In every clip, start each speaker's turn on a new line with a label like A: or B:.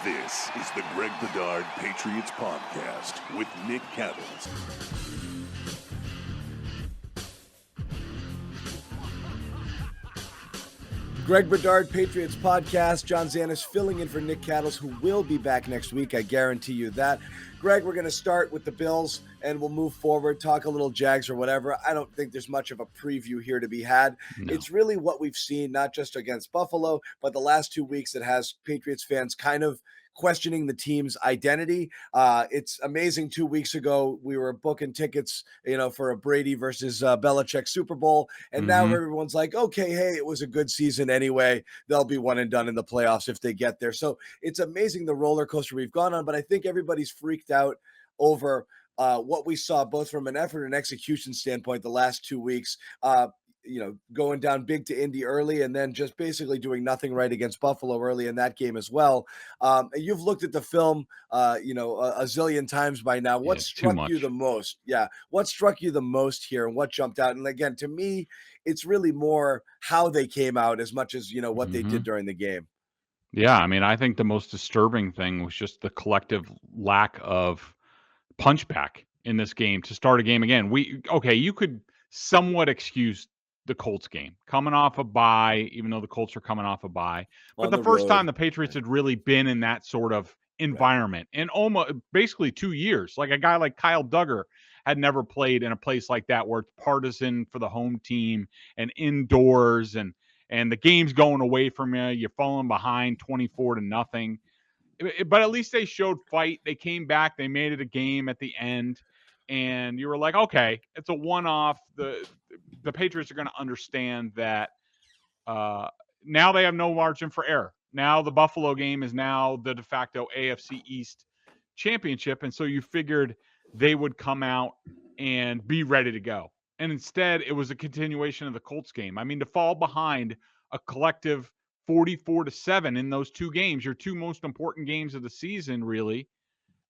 A: This is the Greg Bedard Patriots Podcast with Nick Cattles.
B: Greg Bedard Patriots Podcast. John Zannis filling in for Nick Cattles, who will be back next week. I guarantee you that. Greg, we're going to start with the Bills, and we'll move forward, talk a little Jags or whatever. I don't think there's much of a preview here to be had. No. It's really what we've seen, not just against Buffalo, but the last 2 weeks that has Patriots fans kind of questioning the team's identity. It's amazing. 2 weeks ago, we were booking tickets, for a Brady versus Belichick Super Bowl. And now everyone's like, okay, hey, it was a good season anyway. They'll be one and done in the playoffs if they get there. So it's amazing the roller coaster we've gone on, but I think everybody's freaked out over what we saw both from an effort and execution standpoint the last 2 weeks. Going down big to Indy early and then just basically doing nothing right against Buffalo early in that game as well. You've looked at the film, a zillion times by now. What struck you the most? Yeah. What struck you the most here and what jumped out? And again, to me, it's really more how they came out as much as, what they did during the game.
C: Yeah. I mean, I think the most disturbing thing was just the collective lack of punchback in this game to start a game again. You could somewhat excuse the Colts game coming off a bye, even though the Colts are coming off a bye. But the first time the Patriots had really been in that sort of environment in almost basically 2 years. Like a guy like Kyle Duggar had never played in a place like that where it's partisan for the home team and indoors and the game's going away from you. You're falling behind 24-0. But at least they showed fight. They came back. They made it a game at the end. And you were like, okay, it's a one-off. The Patriots are going to understand that now they have no margin for error. Now the Buffalo game is now the de facto AFC East championship. And so you figured they would come out and be ready to go. And instead, it was a continuation of the Colts game. I mean, to fall behind a collective 44-7 in those two games, your two most important games of the season, really,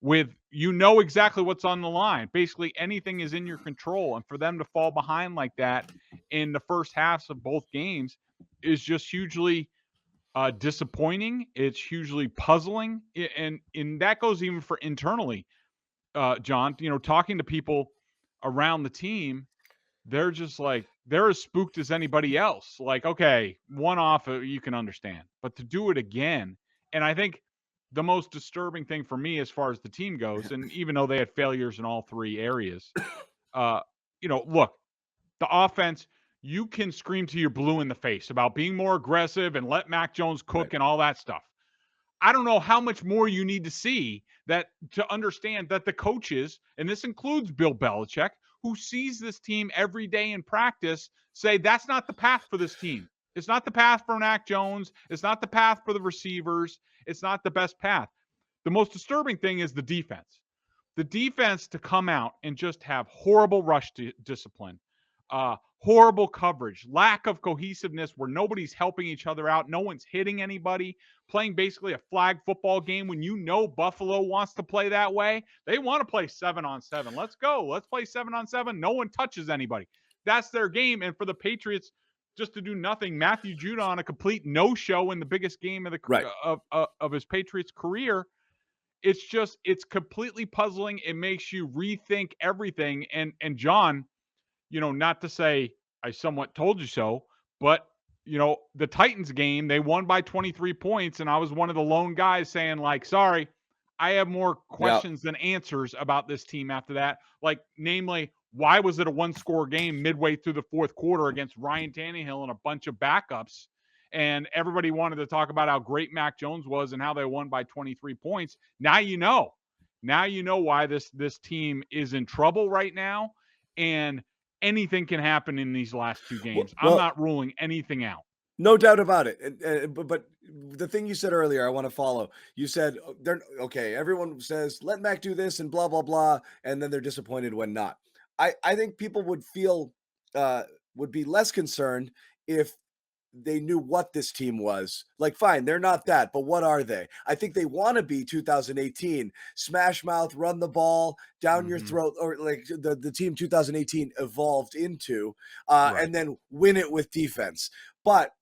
C: with exactly what's on the line. Basically, anything is in your control. And for them to fall behind like that in the first halves of both games is just hugely disappointing. It's hugely puzzling. And that goes even for internally, John, talking to people around the team, they're just like, they're as spooked as anybody else. Like, okay, one off, you can understand. But to do it again, and I think the most disturbing thing for me as far as the team goes, and even though they had failures in all three areas, look, the offense, you can scream to your blue in the face about being more aggressive and let Mac Jones cook and all that stuff. I don't know how much more you need to see that to understand that the coaches, and this includes Bill Belichick, who sees this team every day in practice, say that's not the path for this team. It's not the path for Mac Jones. It's not the path for the receivers. It's not the best path. The most disturbing thing is the defense. The defense to come out and just have horrible rush discipline, horrible coverage, lack of cohesiveness where nobody's helping each other out. No one's hitting anybody, playing basically a flag football game when Buffalo wants to play that way. They want to play 7-on-7. Let's go. Let's play 7-on-7. No one touches anybody. That's their game. And for the Patriots just to do nothing, Matthew Judon on a complete no-show in the biggest game of his Patriots career. It's completely puzzling. It makes you rethink everything. And John, not to say I somewhat told you so, but, the Titans game, they won by 23 points. And I was one of the lone guys saying, like, sorry, I have more questions than answers about this team after that. Like, namely, why was it a one-score game midway through the fourth quarter against Ryan Tannehill and a bunch of backups? And everybody wanted to talk about how great Mac Jones was and how they won by 23 points. Now you know. Now you know why this team is in trouble right now. And anything can happen in these last two games. I'm not ruling anything out.
B: No doubt about it. But the thing you said earlier, I want to follow. You said, everyone says, let Mac do this and blah, blah, blah. And then they're disappointed when not. I think people would would be less concerned if they knew what this team was. Like, fine, they're not that, but what are they? I think they want to be 2018, smash mouth, run the ball down your throat, or like the team 2018 evolved into, and then win it with defense. But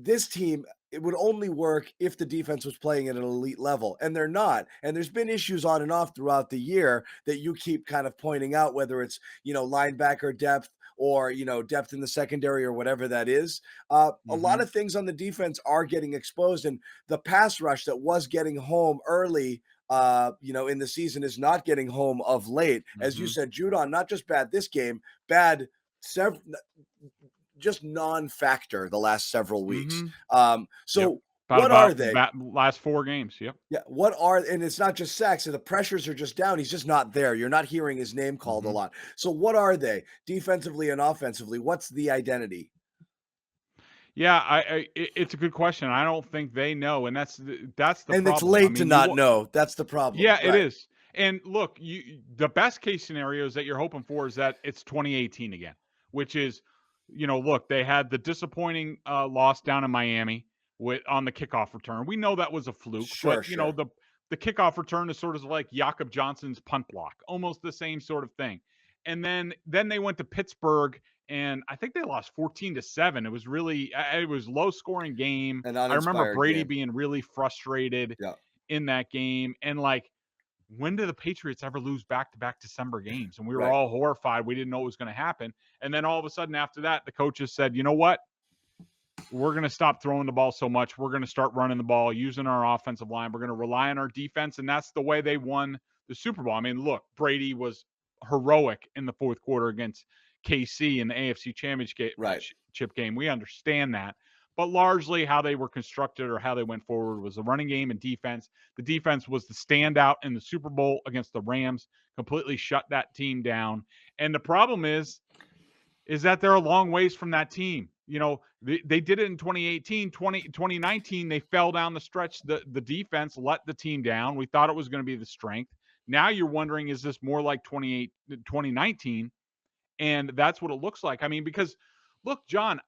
B: this team it would only work if the defense was playing at an elite level, and they're not. And there's been issues on and off throughout the year that you keep kind of pointing out, whether it's, linebacker depth or, depth in the secondary or whatever that is. A lot of things on the defense are getting exposed, and the pass rush that was getting home early in the season is not getting home of late. As you said, Judon, not just bad this game, bad several, just non-factor the last several weeks. So what are they?
C: Last 4 games. Yep.
B: Yeah. And it's not just sacks, and the pressures are just down. He's just not there. You're not hearing his name called a lot. So what are they defensively and offensively? What's the identity?
C: Yeah, it's a good question. I don't think they know, and that's the
B: and
C: problem.
B: It's late to not know. That's the problem.
C: Yeah, right. It is. And look, the best case scenarios that you're hoping for is that it's 2018 again, which is, look, they had the disappointing loss down in Miami on the kickoff return. We know that was a fluke, but the kickoff return is sort of like Jakob Johnson's punt block, almost the same sort of thing. And then they went to Pittsburgh, and I think they lost 14-7. It was low scoring game. I remember Brady being really frustrated in that game. And when did the Patriots ever lose back-to-back December games? And we were all horrified. We didn't know what was going to happen. And then all of a sudden after that, the coaches said, you know what? We're going to stop throwing the ball so much. We're going to start running the ball, using our offensive line. We're going to rely on our defense. And that's the way they won the Super Bowl. I mean, look, Brady was heroic in the fourth quarter against KC in the AFC Championship game. We understand that. But largely how they were constructed or how they went forward was the running game and defense. The defense was the standout in the Super Bowl against the Rams, completely shut that team down. And the problem is that they're a long ways from that team. They did it in 2018, 2019, they fell down the stretch. The defense let the team down. We thought it was going to be the strength. Now you're wondering, is this more like 2019? And that's what it looks like. I mean, because look, John,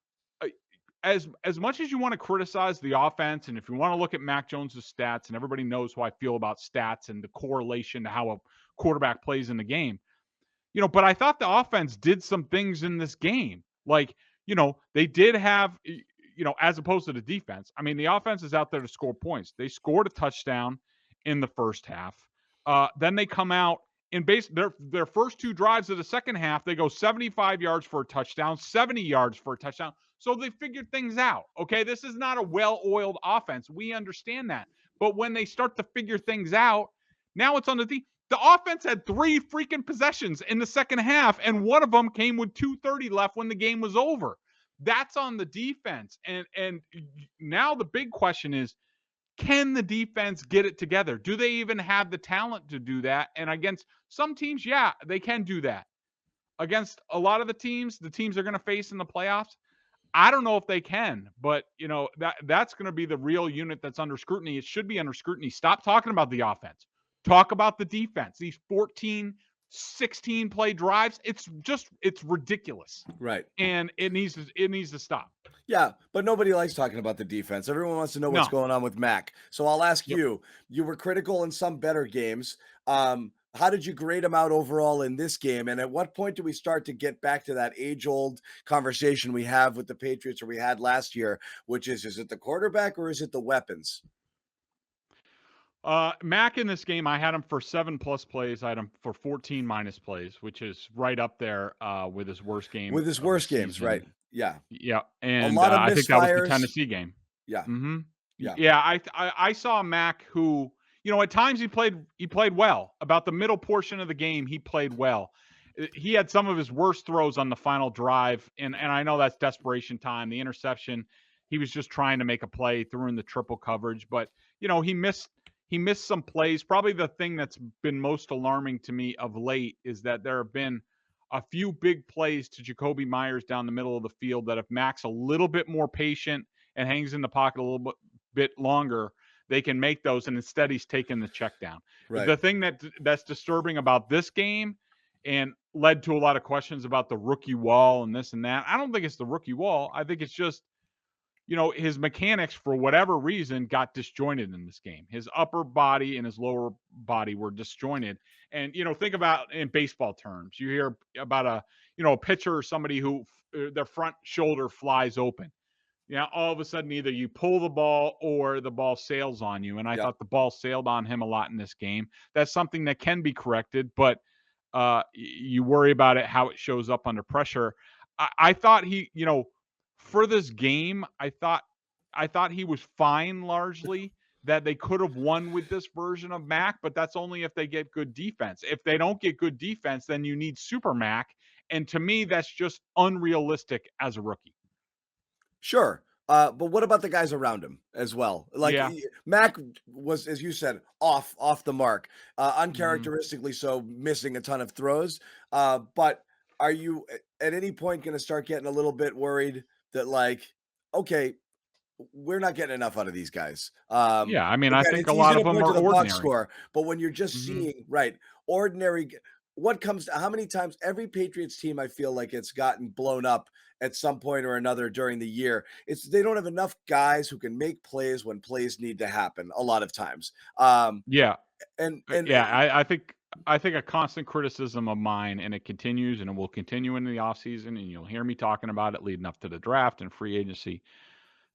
C: as much as you want to criticize the offense, and if you want to look at Mac Jones's stats, and everybody knows how I feel about stats and the correlation to how a quarterback plays in the game, but I thought the offense did some things in this game. They did have, as opposed to the defense. I mean, the offense is out there to score points. They scored a touchdown in the first half. Then they come out in their first 2 drives of the second half. They go 75 yards for a touchdown, 70 yards for a touchdown. So they figured things out. Okay, this is not a well-oiled offense. We understand that. But when they start to figure things out, now it's on the offense had 3 freaking possessions in the second half, and one of them came with 2:30 left when the game was over. That's on the defense. And now the big question is, can the defense get it together? Do they even have the talent to do that? And against some teams, yeah, they can do that. Against a lot of the teams they're going to face in the playoffs, I don't know if they can, but that's going to be the real unit that's under scrutiny. It should be under scrutiny. Stop talking about the offense. Talk about the defense. These 14, 16 play drives, it's ridiculous.
B: Right.
C: And it needs to stop.
B: Yeah, but nobody likes talking about the defense. Everyone wants to know what's going on with Mac. So I'll ask you were critical in some better games. How did you grade him out overall in this game? And at what point do we start to get back to that age-old conversation we have with the Patriots, or we had last year, which is it the quarterback or is it the weapons?
C: Mac in this game, I had him for 7+ plays. I had him for 14- plays, which is right up there with his worst game.
B: With his worst games, right? Yeah.
C: Yeah. And
B: a lot of
C: I think that was the
B: misfires.
C: Tennessee game.
B: Yeah.
C: Mm-hmm.
B: Yeah.
C: Yeah. I saw Mac who, at times he played well. About the middle portion of the game, he played well. He had some of his worst throws on the final drive, and I know that's desperation time. The interception, he was just trying to make a play, threw in the triple coverage, but he missed some plays. Probably the thing that's been most alarming to me of late is that there have been a few big plays to Jacoby Myers down the middle of the field that if Mac's a little bit more patient and hangs in the pocket a little bit longer, they can make those, and instead he's taking the check down. Right. The thing that's disturbing about this game and led to a lot of questions about the rookie wall and this and that, I don't think it's the rookie wall. I think it's just, his mechanics, for whatever reason, got disjointed in this game. His upper body and his lower body were disjointed. And, think about in baseball terms, you hear about a pitcher or somebody who their front shoulder flies open. all of a sudden either you pull the ball or the ball sails on you. And I thought the ball sailed on him a lot in this game. That's something that can be corrected, but you worry about it, how it shows up under pressure. I thought he, for this game, I thought he was fine largely, that they could have won with this version of Mac, but that's only if they get good defense. If they don't get good defense, then you need Super Mac. And to me, that's just unrealistic as a rookie.
B: Sure. But what about the guys around him as well? Like Mac was, as you said, off the mark, uncharacteristically so, missing a ton of throws. But are you at any point going to start getting a little bit worried that, like, okay, we're not getting enough out of these guys?
C: Yeah, I mean, I
B: Again,
C: think
B: it's
C: a
B: easy
C: lot
B: to
C: of them
B: point
C: are
B: to the box
C: ordinary.
B: score, but when you're just seeing ordinary, what comes? How many times every Patriots team, I feel like it's gotten blown up at some point or another during the year. It's they don't have enough guys who can make plays when plays need to happen a lot of times. And
C: I think a constant criticism of mine, and it continues and it will continue into the offseason, and you'll hear me talking about it leading up to the draft and free agency.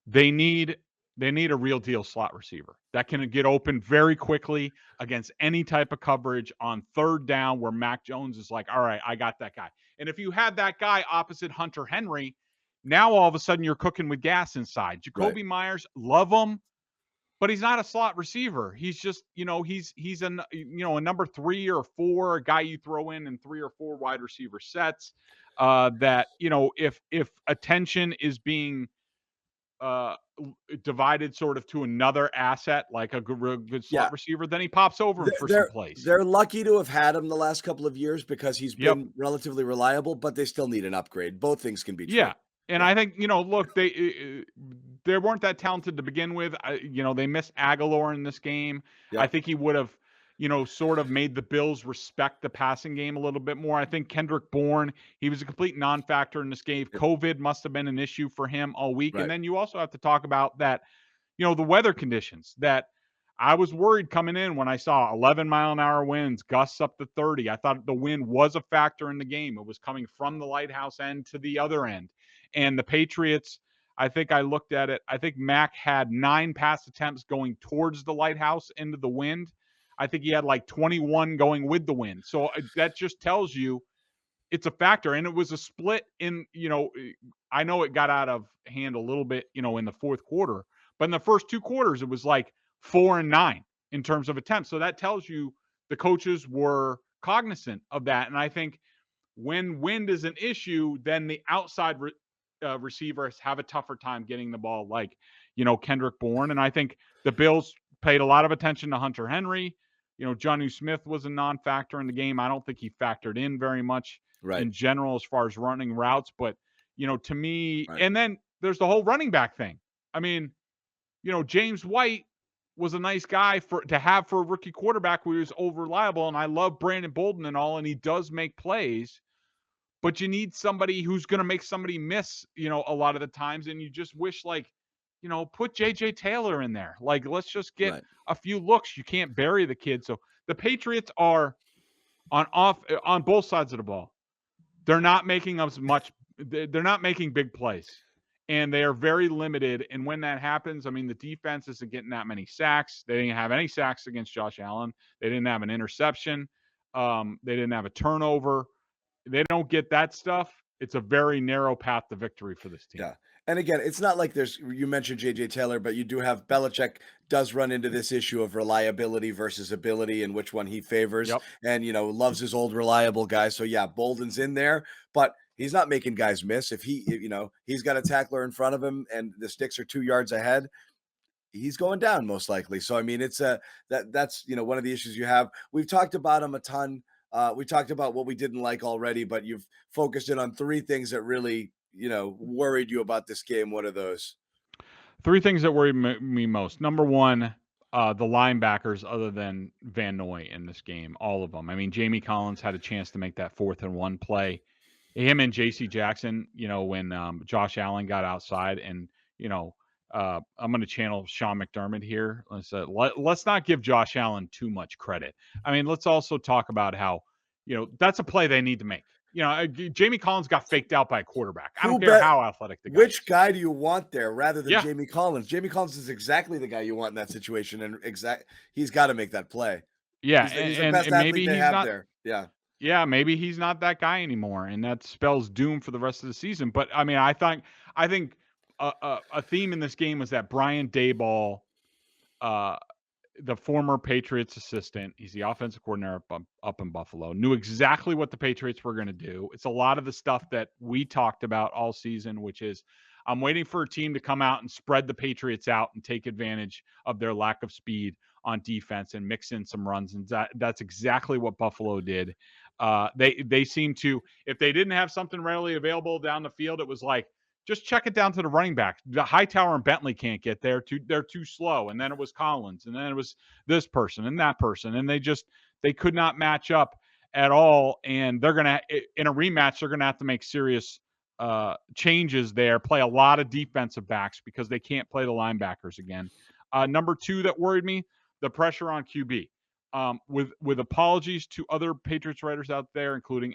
C: They need a real deal slot receiver that can get open very quickly against any type of coverage on third down, where Mac Jones is like, all right, I got that guy. And if you had that guy opposite Hunter Henry, now all of a sudden you're cooking with gas inside. Jacoby Myers, love him, but he's not a slot receiver. He's just, he's a number 3 or 4, a guy you throw in 3 or 4 wide receiver sets. That if attention is being divided sort of to another asset, like a good slot receiver, then he pops over him for some plays.
B: They're lucky to have had him the last couple of years because he's been relatively reliable, but they still need an upgrade. Both things can be true.
C: Yeah. And I think, look, they weren't that talented to begin with. They missed Aguilar in this game. I think he would have, sort of made the Bills respect the passing game a little bit more. I think Kendrick Bourne, he was a complete non-factor in this game. COVID must have been an issue for him all week. And then you also have to talk about that, the weather conditions that I was worried coming in when I saw 11-mile-an-hour winds, gusts up to 30. I thought the wind was a factor in the game. It was coming from the lighthouse end to the other end. And the Patriots, I think I looked at it, I think Mac had 9 pass attempts going towards the lighthouse into the wind. I think he had like 21 going with the wind. So that just tells you it's a factor. And it was a split in, I know it got out of hand a little bit, in the fourth quarter. But in the first 2 quarters, it was like 4 and 9 in terms of attempts. So that tells you the coaches were cognizant of that. And I think when wind is an issue, then the outside receivers have a tougher time getting the ball, like, Kendrick Bourne. And I think the Bills paid a lot of attention to Hunter Henry. Jonnu Smith was a non-factor in the game. I don't think he factored in very much in general as far as running routes. But, to me, and then there's the whole running back thing. I mean, James White was a nice guy to have for a rookie quarterback who was over reliable. And I love Brandon Bolden and all, and he does make plays. But you need somebody who's going to make somebody miss, a lot of the times. And you just wish, like, put JJ Taylor in there. Like, let's just get a few looks. You can't bury the kid. So the Patriots are on both sides of the ball. They're not making as much. They're not making big plays, and they are very limited. And when that happens, I mean, the defense isn't getting that many sacks. They didn't have any sacks against Josh Allen. They didn't have an interception. They didn't have a turnover. They don't get that stuff. It's a very narrow path to victory for this team.
B: Yeah. And again, it's not like you mentioned JJ Taylor, but you do have Belichick does run into this issue of reliability versus ability and which one he favors, and, loves his old reliable guys. So yeah, Bolden's in there, but he's not making guys miss. If he's got a tackler in front of him and the sticks are 2 yards ahead, he's going down most likely. So, I mean, it's that's one of the issues you have. We've talked about him a ton. We talked about what we didn't like already, but you've focused in on 3 things that really, worried you about this game. What are those?
C: 3 things that worry me most. Number 1, the linebackers other than Van Noy in this game, all of them. I mean, Jamie Collins had a chance to make that 4th and 1 play. Him and J.C. Jackson, when Josh Allen got outside, and, I'm going to channel Sean McDermott here. Let's not give Josh Allen too much credit. I mean, let's also talk about how, that's a play they need to make. Jamie Collins got faked out by a quarterback. I
B: Who
C: don't care how athletic the guy
B: Which
C: is.
B: guy do you want there rather than
C: Yeah.
B: Jamie Collins? Jamie Collins is exactly the guy you want in that situation, and he's got to make that play.
C: Yeah,
B: He's the
C: and
B: best athlete
C: maybe
B: they
C: he's
B: have
C: not.
B: there. Yeah.
C: Yeah, maybe he's not that guy anymore, and that spells doom for the rest of the season. But I mean, I think a theme in this game was that Brian Daboll, the former Patriots assistant, he's the offensive coordinator up in Buffalo, knew exactly what the Patriots were going to do. It's a lot of the stuff that we talked about all season, which is I'm waiting for a team to come out and spread the Patriots out and take advantage of their lack of speed on defense and mix in some runs. And that's exactly what Buffalo did. They seem to, if they didn't have something readily available down the field, it was like, just check it down to the running backs. The Hightower and Bentley can't get there. They're too slow. And then it was Collins, and then it was this person and that person, and they could not match up at all. And they're gonna, in a rematch, they're gonna have to make serious changes there. Play a lot of defensive backs because they can't play the linebackers again. Number two that worried me, the pressure on QB. With apologies to other Patriots writers out there, including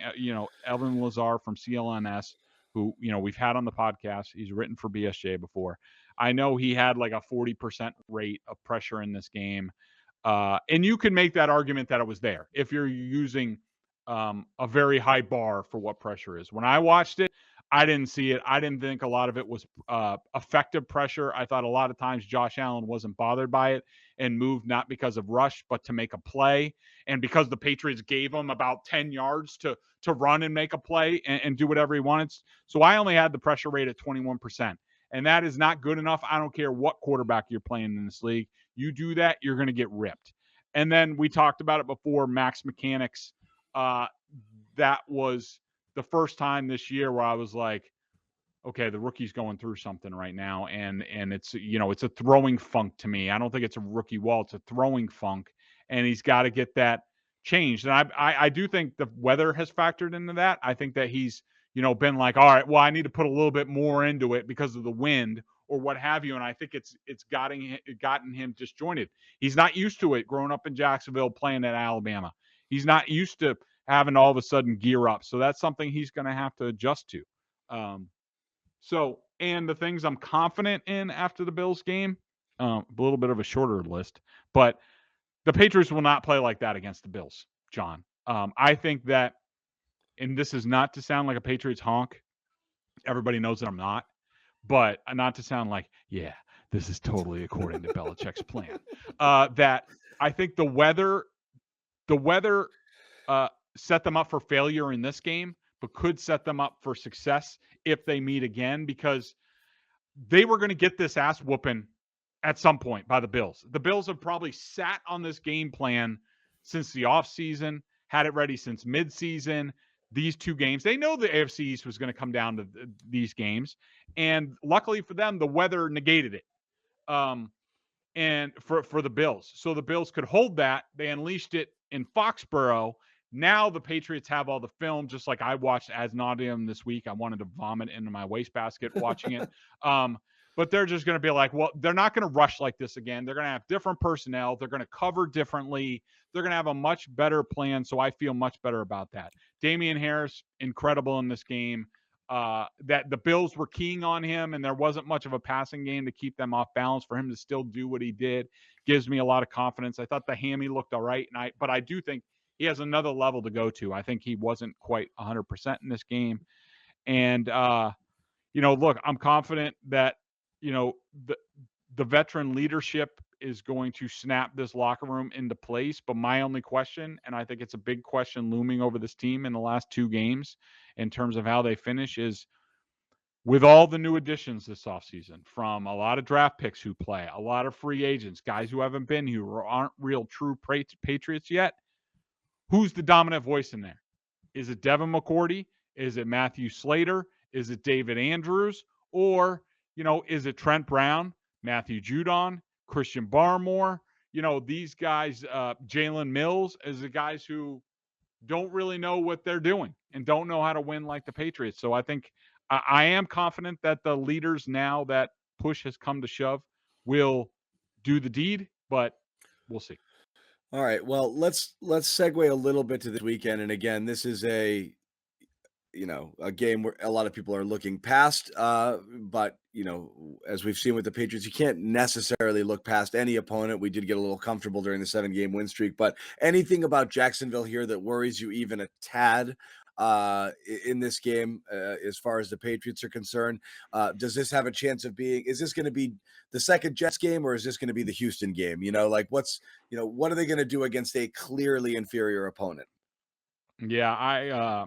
C: Evan Lazar from CLNS, who we've had on the podcast. He's written for BSJ before. I know he had like a 40% rate of pressure in this game, and you can make that argument that it was there if you're using a very high bar for what pressure is. When I watched it, I didn't see it. I didn't think a lot of it was effective pressure. I thought a lot of times Josh Allen wasn't bothered by it and moved not because of rush, but to make a play. And because the Patriots gave him about 10 yards to run and make a play and do whatever he wanted. So I only had the pressure rate at 21%. And that is not good enough. I don't care what quarterback you're playing in this league. You do that, you're going to get ripped. And then we talked about it before, max mechanics. That was the first time this year where I was like, okay, the rookie's going through something right now, and it's it's a throwing funk to me. I don't think it's a rookie wall; it's a throwing funk, and he's got to get that changed. And I do think the weather has factored into that. I think that he's been like, all right, well, I need to put a little bit more into it because of the wind or what have you. And I think it's gotten him disjointed. He's not used to it growing up in Jacksonville, playing at Alabama. He's not used to having to all of a sudden gear up. So that's something he's going to have to adjust to. And the things I'm confident in after the Bills game, a little bit of a shorter list, but the Patriots will not play like that against the Bills, John. I think that, and this is not to sound like a Patriots honk. Everybody knows that I'm not, but not to sound like, yeah, this is totally according to Belichick's plan. That I think the weather set them up for failure in this game, but could set them up for success if they meet again, because they were going to get this ass whooping at some point by the Bills. The Bills have probably sat on this game plan since the offseason, had it ready since midseason. These two games, they know the AFC East was going to come down to these games, and luckily for them, the weather negated it. And for the Bills, so the Bills could hold that. They unleashed it in Foxborough. Now the Patriots have all the film, just like I watched ad nauseum this week. I wanted to vomit into my wastebasket watching it. But they're just going to be like, well, they're not going to rush like this again. They're going to have different personnel. They're going to cover differently. They're going to have a much better plan. So I feel much better about that. Damian Harris, incredible in this game. That the Bills were keying on him, and there wasn't much of a passing game to keep them off balance. For him to still do what he did gives me a lot of confidence. I thought the hammy looked all right, but I do think he has another level to go to. I think he wasn't quite 100% in this game. And, look, I'm confident that, the veteran leadership is going to snap this locker room into place. But my only question, and I think it's a big question looming over this team in the last two games in terms of how they finish, is with all the new additions this offseason, from a lot of draft picks who play, a lot of free agents, guys who haven't been here or aren't real true Patriots yet, who's the dominant voice in there? Is it Devin McCourty? Is it Matthew Slater? Is it David Andrews? Or, is it Trent Brown, Matthew Judon, Christian Barmore? These guys, Jalen Mills, is the guys who don't really know what they're doing and don't know how to win like the Patriots. So I think I am confident that the leaders, now that push has come to shove, will do the deed, but we'll see.
B: All right. Well, let's segue a little bit to this weekend. And again, this is a game where a lot of people are looking past. But, as we've seen with the Patriots, you can't necessarily look past any opponent. We did get a little comfortable during the 7-game win streak. But anything about Jacksonville here that worries you even a tad in this game as far as the Patriots are concerned? Does this have a chance of is this going to be the second Jets game, or is this going to be the Houston game? What are they going to do against a clearly inferior opponent?
C: Yeah,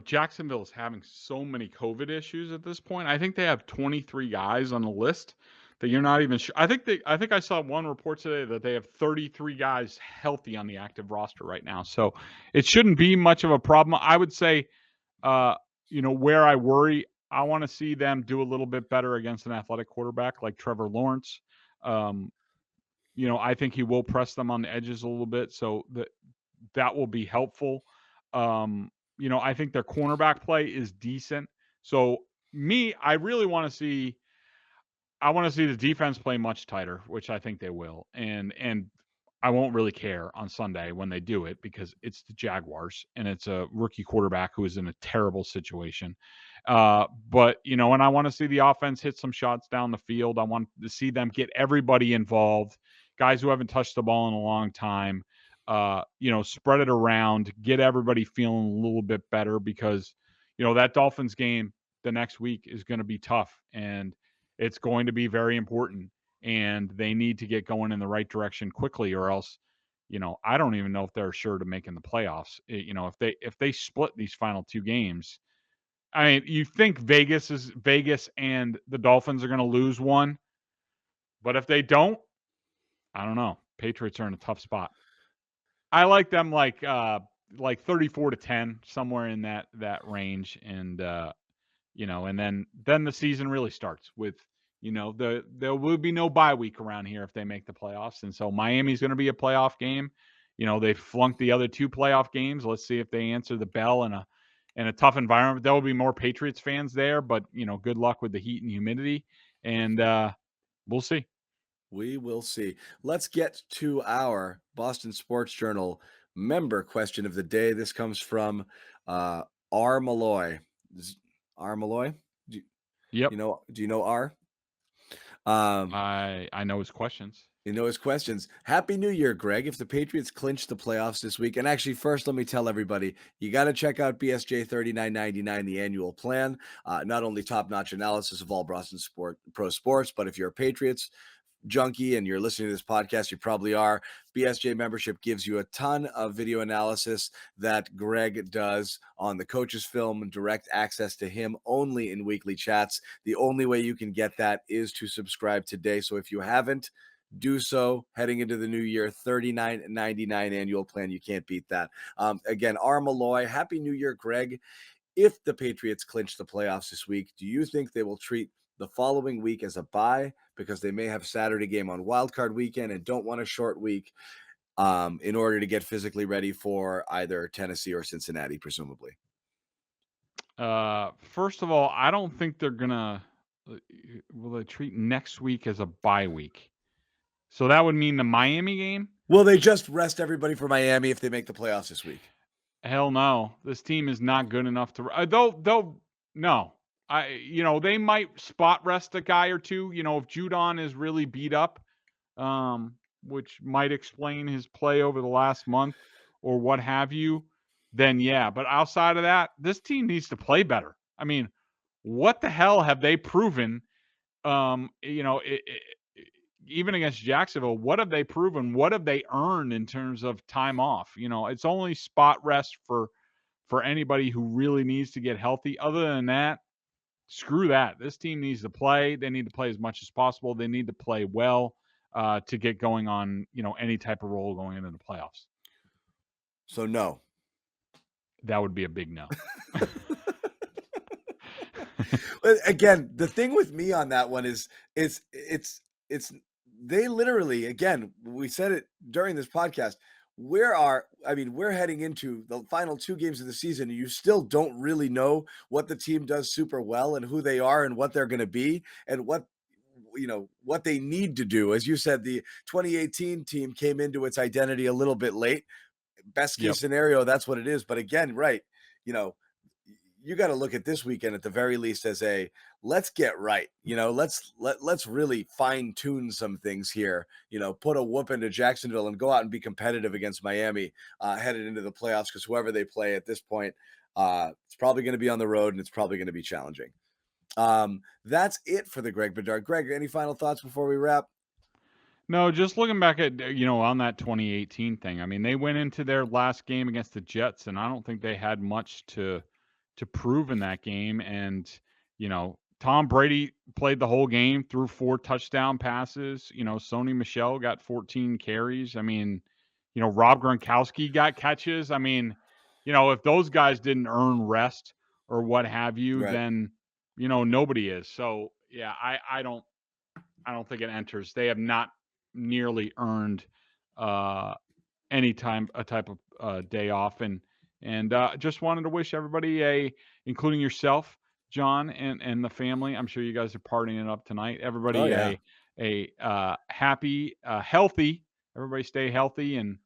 C: Jacksonville is having so many COVID issues at this point. I think they have 23 guys on the list that you're not even sure. I think I saw one report today that they have 33 guys healthy on the active roster right now. So it shouldn't be much of a problem. I would say, where I worry, I want to see them do a little bit better against an athletic quarterback like Trevor Lawrence. I think he will press them on the edges a little bit, so that will be helpful. I think their cornerback play is decent. So I really want to see the defense play much tighter, which I think they will. And I won't really care on Sunday when they do it, because it's the Jaguars and it's a rookie quarterback who is in a terrible situation. But and I want to see the offense hit some shots down the field. I want to see them get everybody involved, guys who haven't touched the ball in a long time. Spread it around, get everybody feeling a little bit better, because, that Dolphins game the next week is going to be tough, and it's going to be very important, and they need to get going in the right direction quickly, or else, I don't even know if they're sure to making the playoffs. If they split these final 2 games, I mean, you think Vegas and the Dolphins are going to lose one, but if they don't, I don't know. Patriots are in a tough spot. I like them like 34-10, somewhere in that range, and and then the season really starts with, there will be no bye week around here if they make the playoffs, and so Miami's going to be a playoff game. They flunked the other 2 playoff games. Let's see if they answer the bell in a tough environment. There will be more Patriots fans there, but good luck with the heat and humidity, and we'll see.
B: We will see. Let's get to our Boston Sports Journal member question of the day. This comes from R. Malloy. R. Malloy?
C: Yep.
B: Do you know R?
C: I know his questions.
B: You know his questions. Happy New Year, Greg. If the Patriots clinch the playoffs this week, and actually first let me tell everybody, you got to check out BSJ $39.99, the annual plan. Not only top-notch analysis of all Boston pro sports, but if you're a Patriots junkie and you're listening to this podcast, you probably are. BSJ membership gives you a ton of video analysis that Greg does on the coach's film and direct access to him only in weekly chats. The only way you can get that is to subscribe today. So if you haven't, do so heading into the new year. $39.99 annual plan. You can't beat that. Again, R. Malloy, Happy New Year, Greg. If the Patriots clinch the playoffs this week, do you think they will treat the following week as a bye, because they may have Saturday game on wildcard weekend and don't want a short week in order to get physically ready for either Tennessee or Cincinnati, presumably?
C: First of all, I don't think they're gonna. Will they treat next week as a bye week? So that would mean the Miami game.
B: Will they just rest everybody for Miami if they make the playoffs this week?
C: Hell no. This team is not good enough to. No. They might spot rest a guy or two. If Judon is really beat up, which might explain his play over the last month or what have you, then yeah. But outside of that, this team needs to play better. I mean, what the hell have they proven? Even against Jacksonville, what have they proven? What have they earned in terms of time off? It's only spot rest for anybody who really needs to get healthy. Other than that, screw that. This team needs to play. They need to play as much as possible. They need to play well to get going on, any type of role going into the playoffs.
B: So no. That
C: would be a big no.
B: Again, the thing with me on that one is it's they literally, again, we said it during this podcast, we're heading into the final 2 games of the season, and you still don't really know what the team does super well and who they are and what they're going to be and what they need to do. As you said, the 2018 team came into its identity a little bit late. Best case scenario, that's what it is. But again, right, you got to look at this weekend at the very least as a let's get right. Let's really fine tune some things here. Put a whoop into Jacksonville and go out and be competitive against Miami headed into the playoffs, because whoever they play at this point, it's probably going to be on the road and it's probably going to be challenging. That's it for the Greg Bedard. Greg, any final thoughts before we wrap?
C: No, just looking back at, on that 2018 thing. I mean, they went into their last game against the Jets, and I don't think they had much to prove in that game. And, Tom Brady played the whole game, threw 4 touchdown passes. Sony Michel got 14 carries. I mean, Rob Gronkowski got catches. I mean, if those guys didn't earn rest or what have you,
B: Right.
C: then, nobody is. So, yeah, I don't think it enters. They have not nearly earned any type of day off, and just wanted to wish everybody, including yourself, John, and the family. I'm sure you guys are partying it up tonight. Everybody,
B: Oh, yeah.
C: a happy, healthy. Everybody stay healthy, and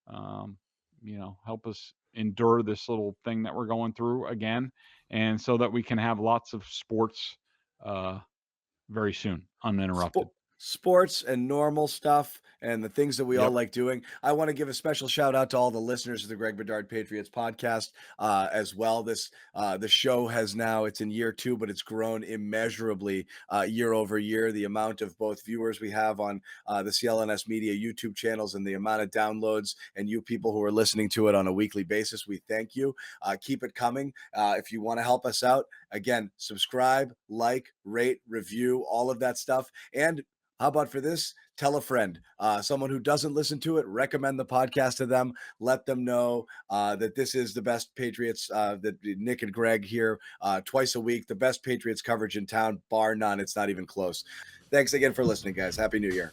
C: help us endure this little thing that we're going through again, and so that we can have lots of sports very soon, uninterrupted.
B: Sports and normal stuff and the things that we all
C: Yep.
B: like doing. I want to give a special shout out to all the listeners of the Greg Bedard Patriots podcast as well. The show has now, it's in year 2, but it's grown immeasurably year over year. The amount of both viewers we have on the CLNS Media YouTube channels and the amount of downloads, and you people who are listening to it on a weekly basis, we thank you. Keep it coming. If you want to help us out, again, subscribe, like, rate, review, all of that stuff. And how about for this? Tell a friend, someone who doesn't listen to it, recommend the podcast to them. Let them know that this is the best Patriots, that Nick and Greg here twice a week, the best Patriots coverage in town, bar none. It's not even close. Thanks again for listening, guys. Happy New Year.